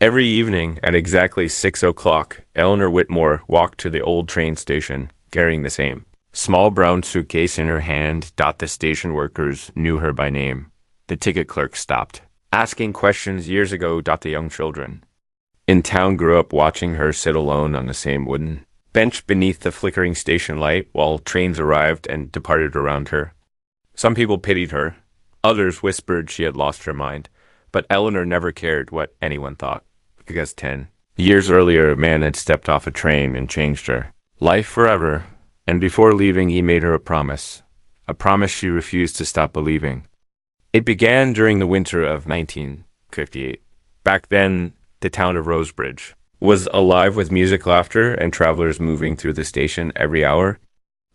Every evening at exactly 6 o'clock, Eleanor Whitmore walked to the old train station, carrying the same small brown suitcase in her hand. The station workers knew her by name. The ticket clerk stopped, asking questions years ago. The young children in town grew up watching her sit alone on the same wooden bench beneath the flickering station light while trains arrived and departed around her. Some people pitied her. Others whispered she had lost her mind. But Eleanor never cared what anyone thought, because 10 years earlier a man had stepped off a train and changed her life forever, and before leaving he made her a promise she refused to stop believing. It began during the winter of 1958. Back then, the town of Rosebridge was alive with music, laughter, and travelers moving through the station every hour.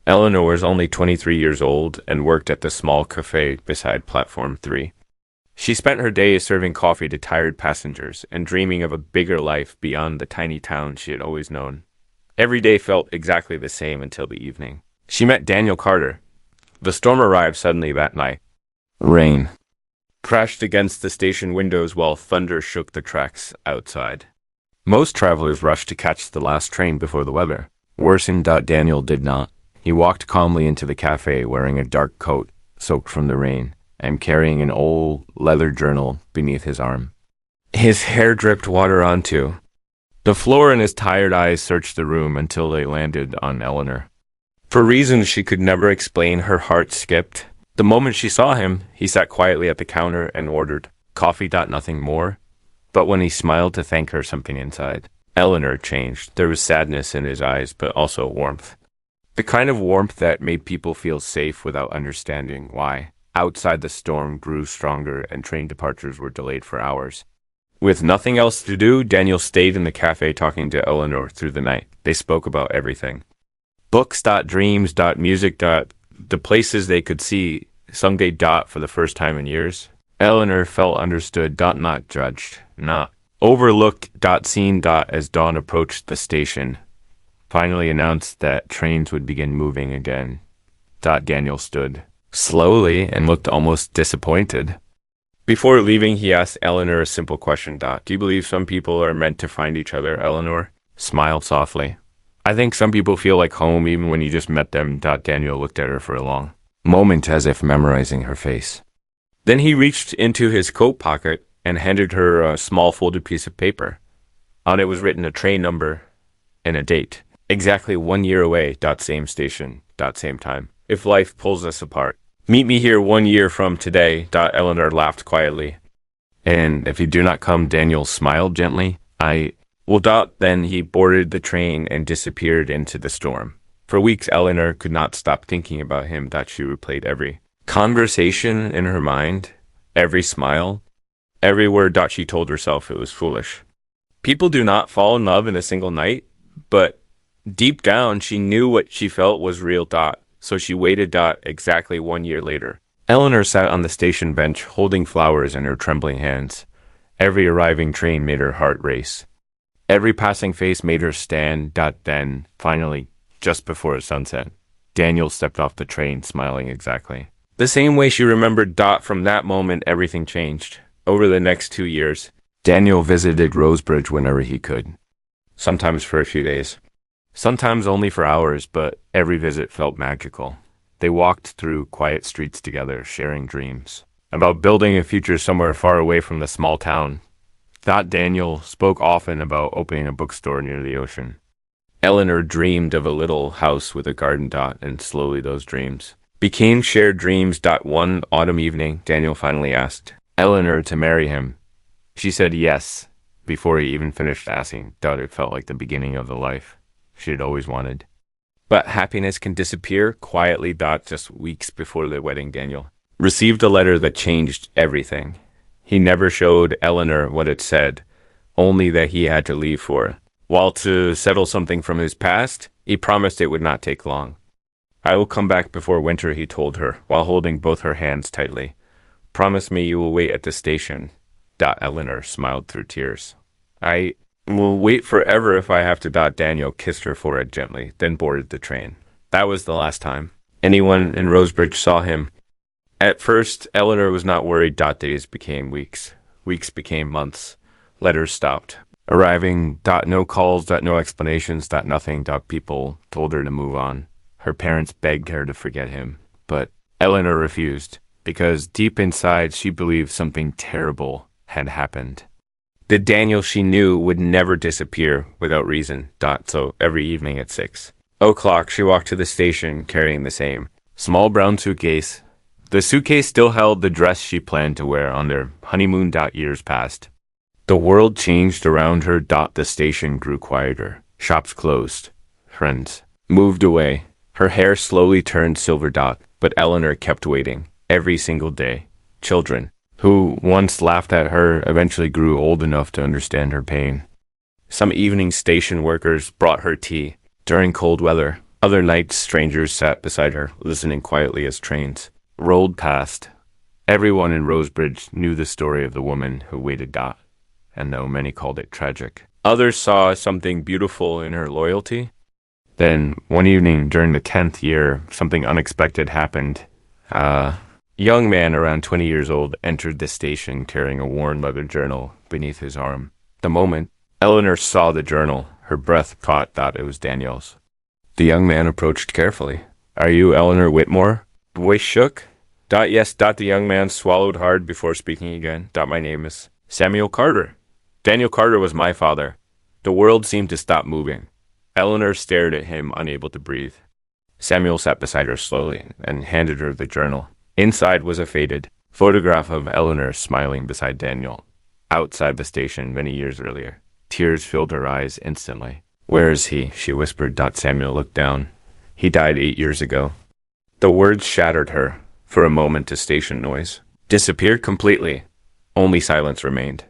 Eleanor was only 23 years old and worked at the small cafe beside Platform 3. She spent her days serving coffee to tired passengers and dreaming of a bigger life beyond the tiny town she had always known. Every day felt exactly the same until the evening. She met Daniel Carter. The storm arrived suddenly that night. Rain crashed against the station windows while thunder shook the tracks outside. Most travelers rushed to catch the last train before the weather worsened. Daniel did not. He walked calmly into the cafe wearing a dark coat soaked from the rain and carrying an old leather journal beneath his arm. His hair dripped water onto the floor, and his tired eyes searched the room until they landed on Eleanor. For reasons she could never explain, her heart skipped. The moment she saw him, he sat quietly at the counter and ordered coffee. Nothing more. But when he smiled to thank her, something inside Eleanor changed. There was sadness in his eyes, but also warmth. The kind of warmth that made people feel safe without understanding why. Outside, the storm grew stronger and train departures were delayed for hours. With nothing else to do, Daniel stayed in the cafe talking to Eleanor through the night. They spoke about everything. Books, dreams, music, the places they could see. Someday, for the first time in years, Eleanor felt understood, not judged, not overlooked. Seen, as dawn approached the station finally announced that trains would begin moving again. Daniel stood slowly and looked almost disappointed. Before leaving, he asked Eleanor a simple question. Do you believe some people are meant to find each other? Eleanor smiled softly. I think some people feel like home even when you just met them. Daniel looked at her for a long moment as if memorizing her face. Then he reached into his coat pocket and handed her a small folded piece of paper. On it was written a train number and a date. Exactly 1 year away. Same station. Same time. If life pulls us apart, meet me here 1 year from today. Eleanor laughed quietly. And if you do not come, Daniel smiled gently. I will. Then he boarded the train and disappeared into the storm. For weeks, Eleanor could not stop thinking about him. She replayed every conversation in her mind, every smile, every word. She told herself it was foolish. People do not fall in love in a single night, but deep down, she knew what she felt was real. So she waited. Exactly 1 year later, Eleanor sat on the station bench, holding flowers in her trembling hands. Every arriving train made her heart race. Every passing face made her stand. Then, finally, just before sunset, Daniel stepped off the train, smiling exactly the same way she remembered. From that moment, everything changed. Over the next 2 years, Daniel visited Rosebridge whenever he could. Sometimes for a few days. Sometimes only for hours, but every visit felt magical. They walked through quiet streets together, sharing dreams about building a future somewhere far away from the small town. Daniel spoke often about opening a bookstore near the ocean. Eleanor dreamed of a little house with a garden. And slowly those dreams became shared dreams. One autumn evening, Daniel finally asked Eleanor to marry him. She said yes, before he even finished asking. It felt like the beginning of the life she had always wanted. But happiness can disappear quietly. Just weeks before the wedding, Daniel received a letter that changed everything. He never showed Eleanor what it said, only that he had to leave for it. While to settle something from his past, he promised it would not take long. I will come back before winter, he told her, while holding both her hands tightly. Promise me you will wait at the station. Eleanor smiled through tears. I will wait forever if I have to. Daniel kissed her forehead gently, then boarded the train. That was the last time anyone in Rosebridge saw him. At first, Eleanor was not worried. Days became weeks. Weeks became months. Letters stopped arriving. No calls. No explanations. Nothing. People told her to move on. Her parents begged her to forget him, but Eleanor refused because deep inside she believed something terrible had happened. The Daniel she knew would never disappear without reason. So every evening at 6 o'clock, she walked to the station carrying the same small brown suitcase. The suitcase still held the dress she planned to wear on their honeymoon. Years passed. The world changed around her. The station grew quieter. Shops closed. Friends moved away. Her hair slowly turned silver. But Eleanor kept waiting every single day. Children who once laughed at her eventually grew old enough to understand her pain. Some evenings station workers brought her tea during cold weather. Other nights strangers sat beside her, listening quietly as trains rolled past. Everyone in Rosebridge knew the story of the woman who waited. And though many called it tragic, others saw something beautiful in her loyalty. Then one evening during the 10th year, something unexpected happened. A young man around 20 years old entered the station carrying a worn leather journal beneath his arm. The moment Eleanor saw the journal, her breath caught. It was Daniel's. The young man approached carefully. "Are you Eleanor Whitmore?" The voice shook. Yes. The young man swallowed hard before speaking again. My name is Samuel Carter. Daniel Carter was my father. The world seemed to stop moving. Eleanor stared at him, unable to breathe. Samuel sat beside her slowly and handed her the journal. Inside was a faded photograph of Eleanor smiling beside Daniel, outside the station many years earlier. Tears filled her eyes instantly. "Where is he?" she whispered. Samuel looked down. "He died 8 years ago." The words shattered her. For a moment, the station noise disappeared completely. Only silence remained.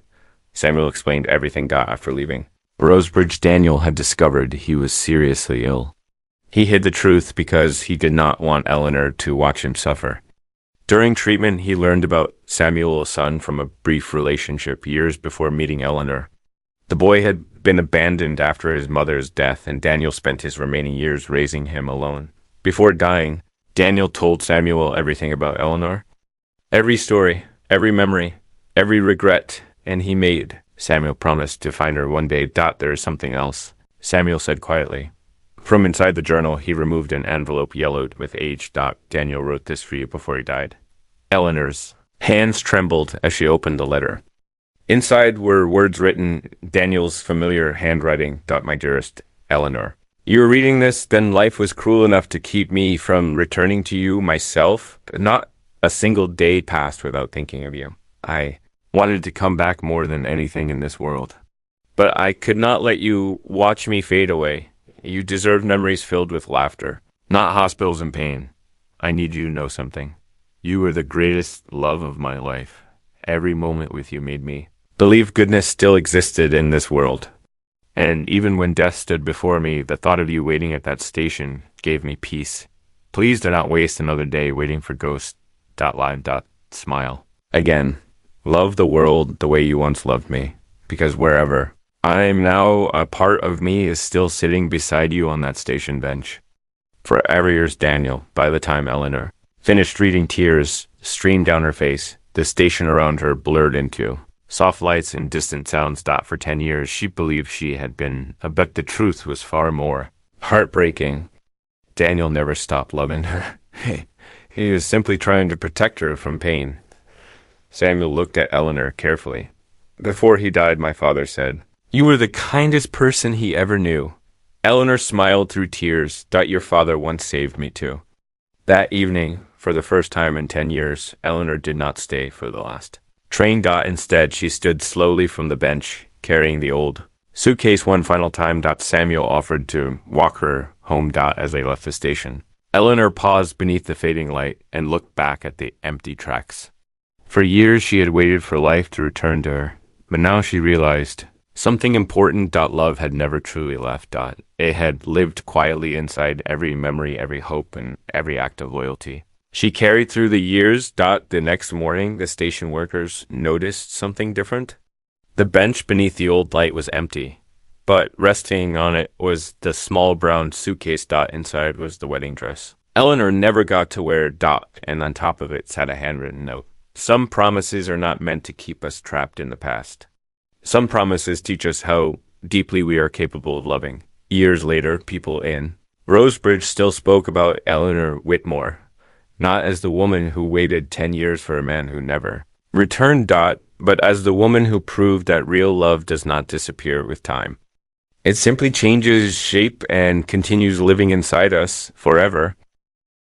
Samuel explained everything. After leaving Rosebridge, Daniel had discovered he was seriously ill. He hid the truth because he did not want Eleanor to watch him suffer. During treatment, he learned about Samuel's son from a brief relationship years before meeting Eleanor. The boy had been abandoned after his mother's death, and Daniel spent his remaining years raising him alone. Before dying, Daniel told Samuel everything about Eleanor. Every story, every memory, every regret, and he made Samuel promised to find her one day. There is something else, Samuel said quietly. From inside the journal, he removed an envelope yellowed with age. Daniel wrote this for you before he died. Eleanor's hands trembled as she opened the letter. Inside were words written Daniel's familiar handwriting. My dearest Eleanor, you were reading this, then life was cruel enough to keep me from returning to you myself. Not a single day passed without thinking of you. I wanted to come back more than anything in this world. But I could not let you watch me fade away. You deserve memories filled with laughter, not hospitals and pain. I need you to know something. You were the greatest love of my life. Every moment with you made me believe goodness still existed in this world. And even when death stood before me, the thought of you waiting at that station gave me peace. Please do not waste another day waiting for ghosts. Live. Smile. Again, love the world the way you once loved me, because wherever I'm now, a part of me is still sitting beside you on that station bench. Forever yours, Daniel. By the time Eleanor finished reading, tears streamed down her face. The station around her blurred into soft lights and distant sounds. For 10 years, she believed she had been, but the truth was far more heartbreaking. Daniel never stopped loving her. He was simply trying to protect her from pain. Samuel looked at Eleanor carefully. Before he died, my father said, "You were the kindest person he ever knew." Eleanor smiled through tears. Your father once saved me too. That evening, for the first time in 10 years, Eleanor did not stay for the last train. Instead, she stood slowly from the bench, carrying the old suitcase one final time. Samuel offered to walk her home. As they left the station, Eleanor paused beneath the fading light and looked back at the empty tracks. For years, she had waited for life to return to her, but now she realized something important. Love had never truly left. It had lived quietly inside every memory, every hope, and every act of loyalty she carried through the years. The next morning, the station workers noticed something different. The bench beneath the old light was empty, but resting on it was the small brown suitcase. Inside was the wedding dress Eleanor never got to wear. And on top of it sat a handwritten note. Some promises are not meant to keep us trapped in the past. Some promises teach us how deeply we are capable of loving. Years later, people in Rosebridge still spoke about Eleanor Whitmore, not as the woman who waited 10 years for a man who never returned. But as the woman who proved that real love does not disappear with time. It simply changes shape and continues living inside us forever.